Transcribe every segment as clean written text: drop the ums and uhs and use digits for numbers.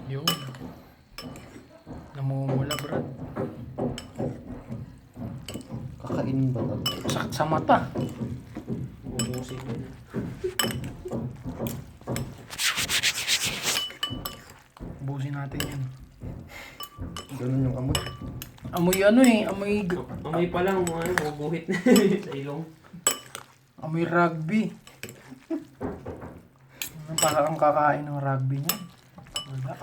Yun. Namumula, Brad. Kakainin ba ito? Sakit sa mata. Ubusin ko na. Ubusin natin yan. Ganun yung amoy. Amoy ano eh, amoy Amoy pa lang, maguguhit na sa ilong. amoy rugby. Ano para kang kakain ng rugby niya? Wala.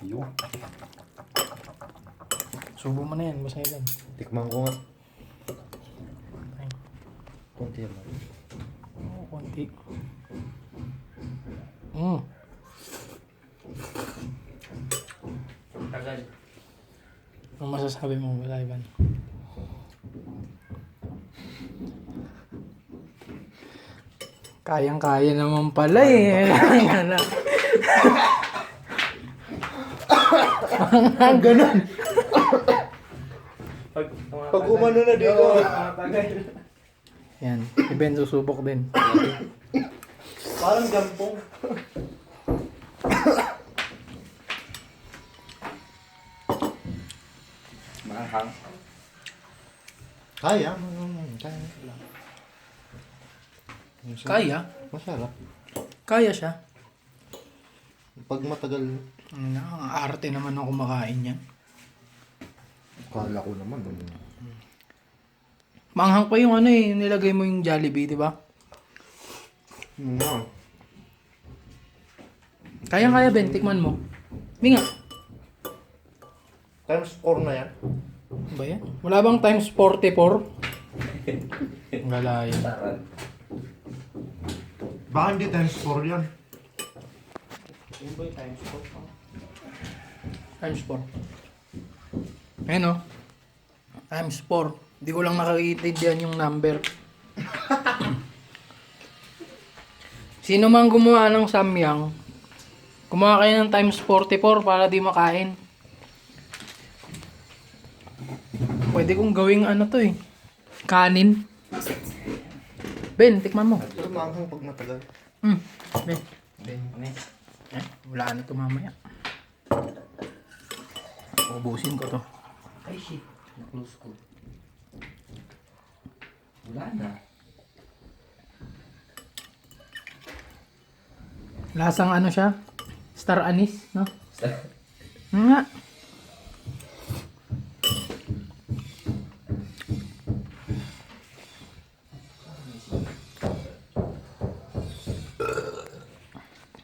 Yun. Subo mo na yan, basta yan. Tikman ko nga. Ay, Kunti naman. konti. Tagal. Ano masasabi mo, wala Ivan? Kayang-kaya naman pala eh. Ang ganun. Pag umano na dito. Tagal. Yan, si Ben susubok din. Parang gampong. Mahang. Kaya. Kaya. Kaya? Masarap. Kaya siya. Pag matagal, Ang arte naman ng kumakain yan. kala ko naman. Manghang pa yung ano eh, nilagay mo yung Jollibee, di ba? No. Kaya Ben, tikman mo. Hindi nga. Times 4 na yan. Ano ba yan? Wala bang times 44? Wala yan. Taran. Baka hindi times 4 yan. Yun ba yung times ko? Times 4. Ayan o. Times 4. Hindi ko lang nakakaintindihan yung number. Sino mang gumawa ng samyang, gumawa kayo ng times 44 para di makain. Pwede kong gawing ano to eh. Kanin. Ben, tikman mo. Pero maanghang pag matagal. Ben. Ben. Wala na ito mamaya. Ubusin ko to. Ay shit. Na-close ko. Wala na. Lasang ano siya? Star anise, no? Nga.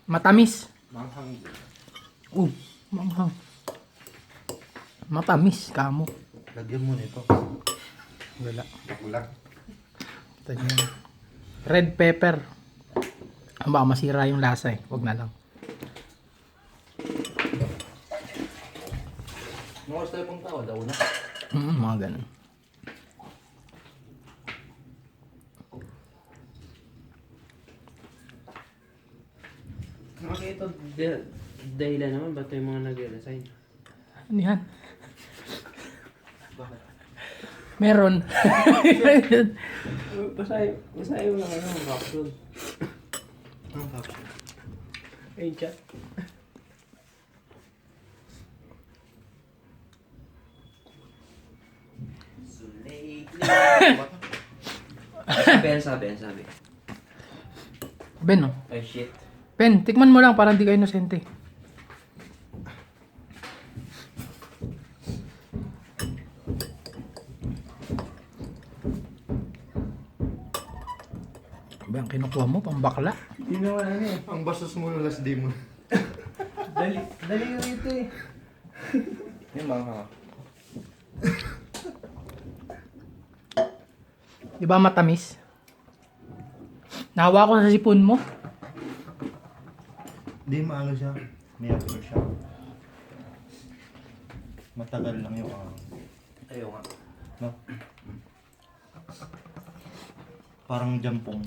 Matamis. Maanghang. Manghang. Matamis, kamo. Lagyan mo nito. Wala. Ulang. Ito yun. Red pepper. Baka masira yung lasa eh. Huwag na lang. Mga oras tayo pang tao, daw na. Mga ganun. Nakakita dahilan naman ba't may mga nag-resign? Ano yan? Meron. Basahin mo na kayo ng capsule. Ang capsule. Ay, chat. So lately... sabi. Ben, oh. Ay, shit. Ben, tikman mo lang para hindi ka inosente. Ben, ang kinukuha mo, pambakla. Hindi naman ano eh. Ang bastos mo yung last day mo. Dali yung ito eh. Yung mga. Di ba matamis? Nahawa ko sa sipon mo. Hindi maano siya. May after siya. Matagal lang yung Ayaw nga. no? Parang jampong.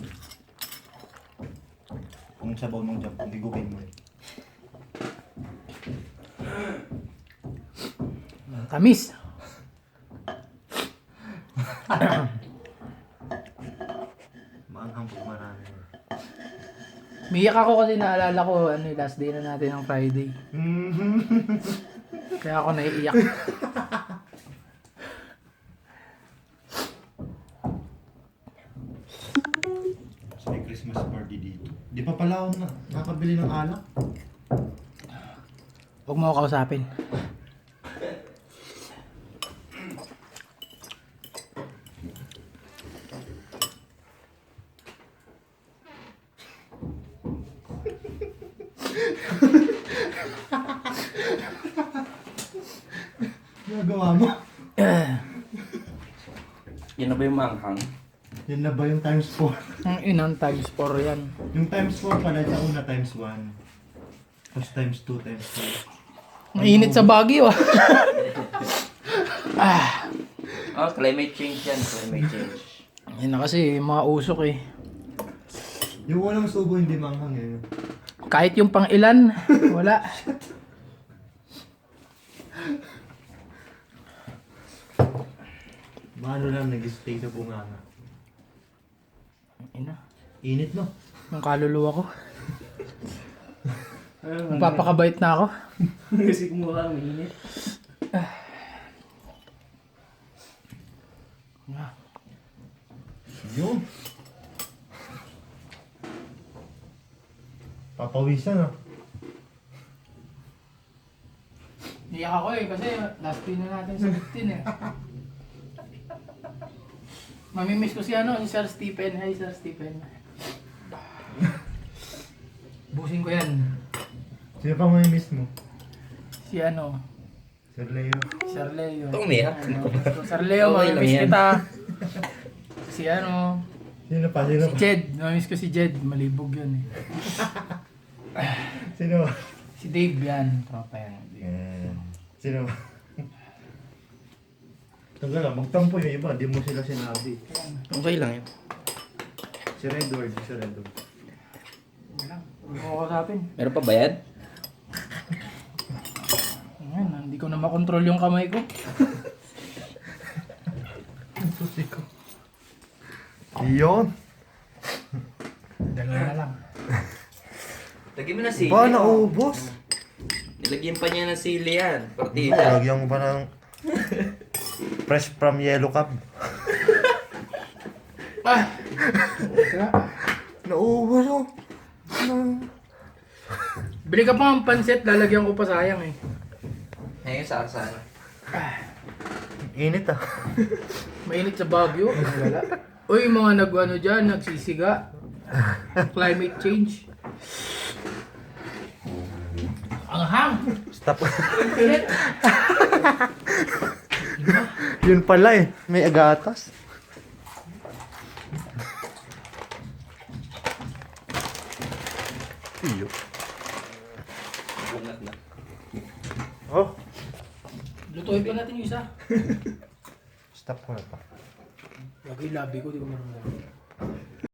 Kung sabaw ng jampong, digugin mo eh. Tamis. Maanghang pag marami. Umiyak ako kasi naalala ko, ano, last day na natin ng Friday. Kaya ako naiiyak. May Christmas party dito. Di pa pala ako nakabili ng alak. Huwag mo ako kausapin. Nagawa mo? Yan na ba yung manghang? Yan na ba yung times 4? Ang inang times 4 yan. Yung times 4 pala, sa una times 1. Tapos times 2, times 3. Ang init sa Baguio ah. Oh, climate change yan. Climate change. Yan na kasi, mga usok eh. Yung walang subo hindi manghang eh. Kahit yung pang ilan, wala. Maano lang nag-stay sa bunganga. Ina, Init no? yung kaluluwa ko. Magpapakabait na ako. Kasi kumuha ang init. Yun. Papawisan ah. Iyak ako eh, kasi last day na natin sa 15 eh. Mamimiss ko si ano, si Sir Stephen. Hi Sir Stephen. Busin ko yan. Sino pa may miss mo? Si ano, Sir Leo. Sir Leo. Ito umiyak. Sir Leo, Okay lang mamimiss yan. kita. Si ano, Sino pa? Sino si pa? Jed. Mamimiss ko si Jed. Malibog yun eh. Sino pa? Si Dave yan. Tropa yan. Yan. Sino pa? Tagal lang, magtampo yung iba, di mo sila sinabi. Okay lang yun. Si Redward, si Redward. Wala. Huwag mo kasapin. Meron pa bayad? Ayan, hindi ko na makontrol yung kamay ko. Susi ko. Iyon. Dalawa na lang. Lagyan mo na sili. Ba, naubos? Nilagyan pa niya ng sili yan. Partida. Lagyan mo ba ng fresh from yellow cup? Ah! Naubos oh. Bili ka pa ng pansit, lalagyan ko pa sayang eh. Ngayon sa arsan. Init ah. Mainit sa Baguio. Wala. Uy, mga nag-ano dyan, nagsisiga. Climate change. Ang hang! Stop. Shit! Yun pala eh, may agatas. Iyo. Bungat na. Oh, Lutuin pa natin yung isa. stop ko na pa. Lagi labi ko, di ko marunong.